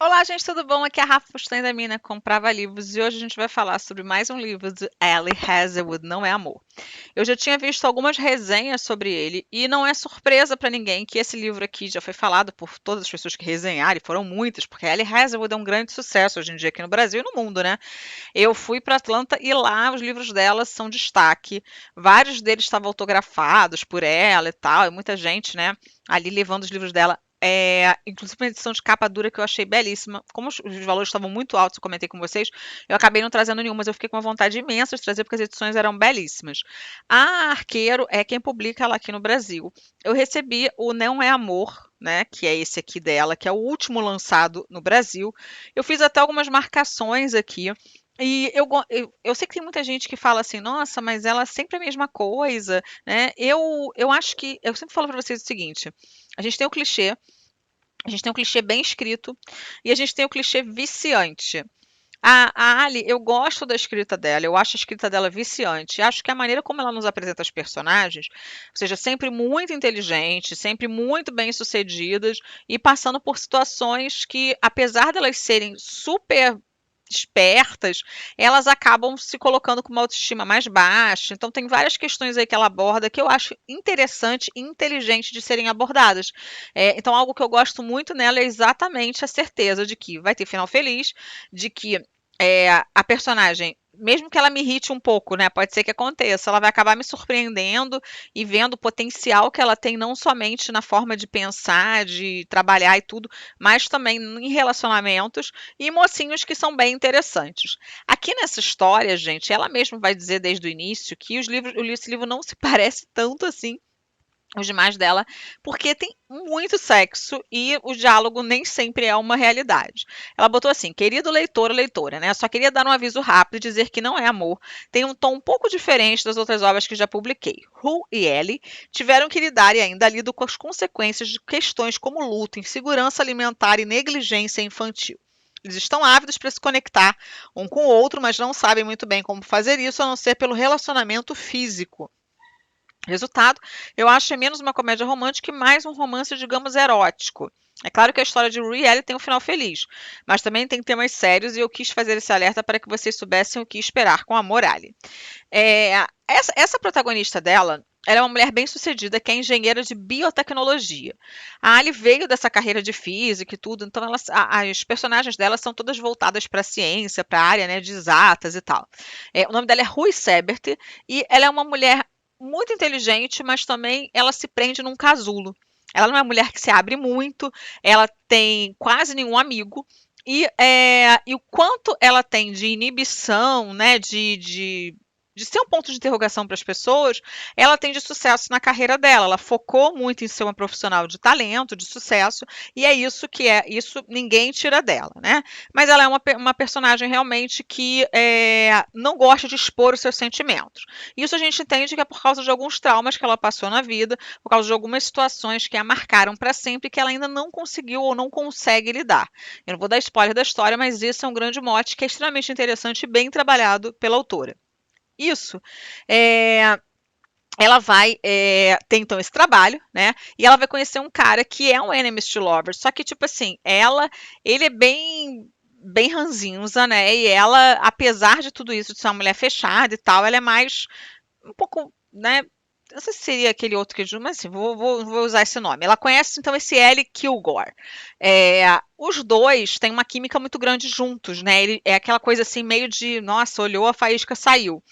Olá, gente, tudo bom? Aqui é a Rafa Postem da Mina Comprava Livros e hoje a gente vai falar sobre mais um livro de Ali Hazelwood, Não é Amor. Eu já tinha visto algumas resenhas sobre ele e não é surpresa para ninguém que esse livro aqui já foi falado por todas as pessoas que resenharam, e foram muitas, porque Ali Hazelwood é um grande sucesso hoje em dia aqui no Brasil e no mundo, né? Eu fui para Atlanta e lá os livros dela são destaque. Vários deles estavam autografados por ela e tal, e muita gente, né, ali levando os livros dela. Inclusive uma edição de capa dura que eu achei belíssima. Como os valores estavam muito altos, eu comentei com vocês, eu acabei não trazendo nenhuma, mas eu fiquei com uma vontade imensa de trazer porque as edições eram belíssimas. A Arqueiro é quem publica ela aqui no Brasil. Eu recebi o Não é Amor, né, que é esse aqui dela, que é o último lançado no Brasil. Eu fiz até algumas marcações aqui. E eu sei que tem muita gente que fala assim, nossa, mas ela é sempre a mesma coisa, né? Eu acho que. Eu sempre falo para vocês o seguinte: a gente tem o clichê, a gente tem um clichê bem escrito e a gente tem o clichê viciante. A Ali, eu gosto da escrita dela, eu acho a escrita dela viciante. Acho que a maneira como ela nos apresenta as personagens, ou seja, sempre muito inteligente, sempre muito bem sucedidas e passando por situações que, apesar delas serem super espertas, elas acabam se colocando com uma autoestima mais baixa. Então, tem várias questões aí que ela aborda que eu acho interessante e inteligente de serem abordadas. Então, algo que eu gosto muito nela é exatamente a certeza de que vai ter final feliz, de que a personagem, mesmo que ela me irrite um pouco, né? Pode ser que aconteça, ela vai acabar me surpreendendo e vendo o potencial que ela tem, não somente na forma de pensar, de trabalhar e tudo, mas também em relacionamentos e mocinhos que são bem interessantes. Aqui nessa história, gente, ela mesma vai dizer desde o início que esse livro não se parece tanto assim os demais dela, porque tem muito sexo e o diálogo nem sempre é uma realidade. Ela botou assim: querido leitor ou leitora, né? Só queria dar um aviso rápido e dizer que não é amor. Tem um tom um pouco diferente das outras obras que já publiquei. Ru e Ellie tiveram que lidar e ainda lido com as consequências de questões como luto, insegurança alimentar e negligência infantil. Eles estão ávidos para se conectar um com o outro, mas não sabem muito bem como fazer isso a não ser pelo relacionamento físico. Resultado, eu acho é menos uma comédia romântica e mais um romance, digamos, erótico. É claro que a história de Rue e Ellie tem um final feliz, mas também tem temas sérios e eu quis fazer esse alerta para que vocês soubessem o que esperar com a Morale. Essa protagonista dela, ela é uma mulher bem-sucedida que é engenheira de biotecnologia. A Ali veio dessa carreira de física e tudo, então as personagens dela são todas voltadas para a ciência, para a área, né, de exatas e tal. O nome dela é Rui Sebert e ela é uma mulher muito inteligente, mas também ela se prende num casulo. Ela não é uma mulher que se abre muito, ela tem quase nenhum amigo, e o quanto ela tem de inibição, né, de ser um ponto de interrogação para as pessoas, ela tem de sucesso na carreira dela. Ela focou muito em ser uma profissional de talento, de sucesso, e isso ninguém tira dela, né? Mas ela é uma personagem realmente que não gosta de expor os seus sentimentos. Isso a gente entende que é por causa de alguns traumas que ela passou na vida, por causa de algumas situações que a marcaram para sempre que ela ainda não conseguiu ou não consegue lidar. Eu não vou dar spoiler da história, mas esse é um grande mote que é extremamente interessante e bem trabalhado pela autora. Isso. É, ela vai ter então esse trabalho, né? E ela vai conhecer um cara que é um enemies to lovers, só que tipo assim, ele é bem ranzinza, né? E ela, apesar de tudo isso, de ser uma mulher fechada e tal, ela é mais um pouco, né? Não sei se seria aquele outro que eu digo, mas assim, vou usar esse nome. Ela conhece então esse Ellie Kilgore. Os dois têm uma química muito grande juntos, né? Ele é aquela coisa assim, meio de, nossa, olhou a faísca, saiu.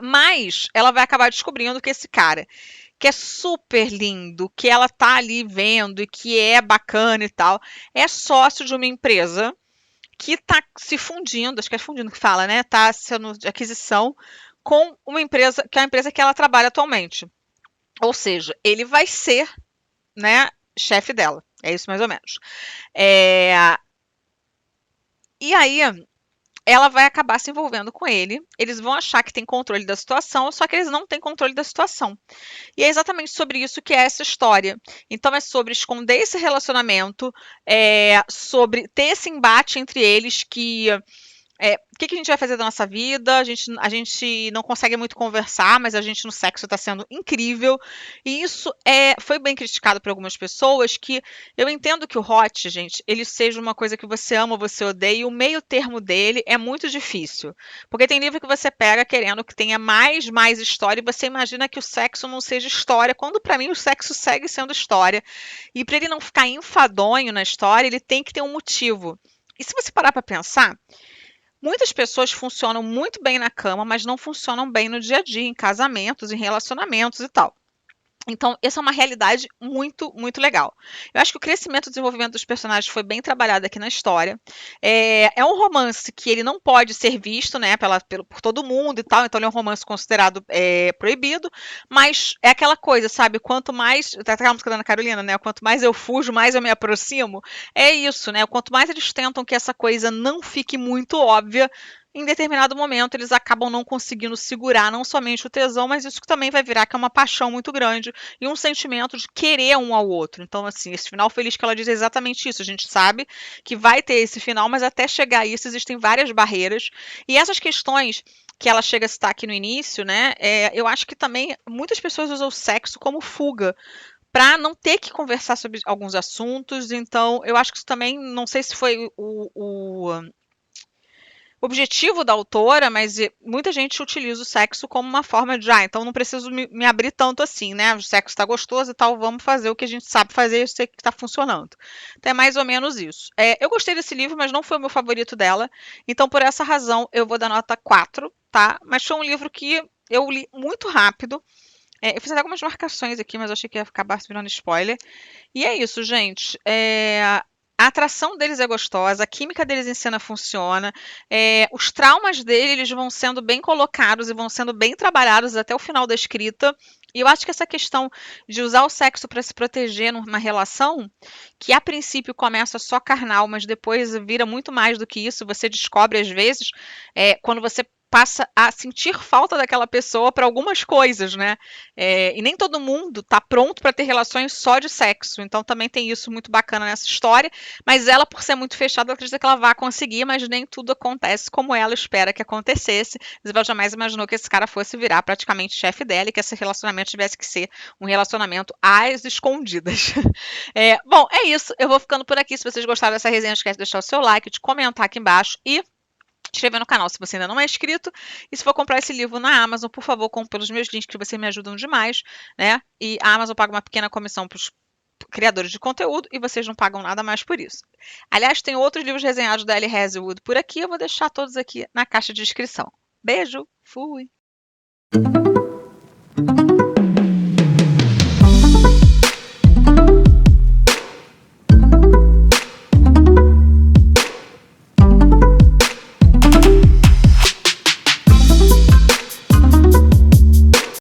Mas ela vai acabar descobrindo que esse cara, que é super lindo, que ela tá ali vendo e que é bacana e tal, é sócio de uma empresa que tá se fundindo, acho que é fundindo que fala, né? Tá sendo de aquisição com uma empresa, que é a empresa que ela trabalha atualmente. Ou seja, ele vai ser, né, chefe dela. É isso mais ou menos. É, e aí, ela vai acabar se envolvendo com ele. Eles vão achar que tem controle da situação, só que eles não têm controle da situação. E é exatamente sobre isso que é essa história. Então é sobre esconder esse relacionamento, sobre ter esse embate entre eles que o que a gente vai fazer da nossa vida? A gente não consegue muito conversar, mas a gente no sexo está sendo incrível. E isso foi bem criticado por algumas pessoas, que eu entendo que o hot, gente, ele seja uma coisa que você ama ou você odeia, e o meio termo dele é muito difícil. Porque tem livro que você pega querendo que tenha mais história, e você imagina que o sexo não seja história, quando para mim o sexo segue sendo história. E para ele não ficar enfadonho na história, ele tem que ter um motivo. E se você parar para pensar, muitas pessoas funcionam muito bem na cama, mas não funcionam bem no dia a dia, em casamentos, em relacionamentos e tal. Então, essa é uma realidade muito, muito legal. Eu acho que o crescimento e desenvolvimento dos personagens foi bem trabalhado aqui na história. É um romance que ele não pode ser visto, né, por todo mundo e tal, então ele é um romance considerado proibido, mas é aquela coisa, sabe? Quanto mais. Tá aquela música da Ana Carolina, né? Quanto mais eu fujo, mais eu me aproximo. É isso, né? Quanto mais eles tentam que essa coisa não fique muito óbvia, em determinado momento eles acabam não conseguindo segurar não somente o tesão, mas isso que também vai virar que é uma paixão muito grande e um sentimento de querer um ao outro. Então, assim, esse final feliz que ela diz é exatamente isso. A gente sabe que vai ter esse final, mas até chegar a isso existem várias barreiras. E essas questões que ela chega a citar aqui no início, né? Eu acho que também muitas pessoas usam o sexo como fuga para não ter que conversar sobre alguns assuntos. Então, eu acho que isso também, não sei se foi o objetivo da autora, mas muita gente utiliza o sexo como uma forma de, então não preciso me abrir tanto assim, né? O sexo está gostoso e tal, vamos fazer o que a gente sabe fazer e eu sei que está funcionando. Então é mais ou menos isso. Eu gostei desse livro, mas não foi o meu favorito dela, então por essa razão eu vou dar nota 4, tá? Mas foi um livro que eu li muito rápido. Eu fiz até algumas marcações aqui, mas eu achei que ia acabar virando spoiler. E é isso, gente. A atração deles é gostosa, a química deles em cena funciona, os traumas dele eles vão sendo bem colocados e vão sendo bem trabalhados até o final da escrita. E eu acho que essa questão de usar o sexo para se proteger numa relação, que a princípio começa só carnal, mas depois vira muito mais do que isso, você descobre às vezes, quando você passa a sentir falta daquela pessoa para algumas coisas, né? E nem todo mundo tá pronto para ter relações só de sexo. Então também tem isso muito bacana nessa história. Mas ela, por ser muito fechada, ela acredita que ela vai conseguir, mas nem tudo acontece como ela espera que acontecesse. Isabel jamais imaginou que esse cara fosse virar praticamente chefe dela e que esse relacionamento tivesse que ser um relacionamento às escondidas. Bom, é isso. Eu vou ficando por aqui. Se vocês gostaram dessa resenha, não esquece de deixar o seu like, de comentar aqui embaixo e inscrever no canal se você ainda não é inscrito. E se for comprar esse livro na Amazon, por favor, compre pelos meus links que vocês me ajudam demais, né? E a Amazon paga uma pequena comissão para os criadores de conteúdo e vocês não pagam nada mais por isso. Aliás, tem outros livros resenhados da Ellie Hazelwood por aqui, eu vou deixar todos aqui na caixa de descrição. Beijo, fui!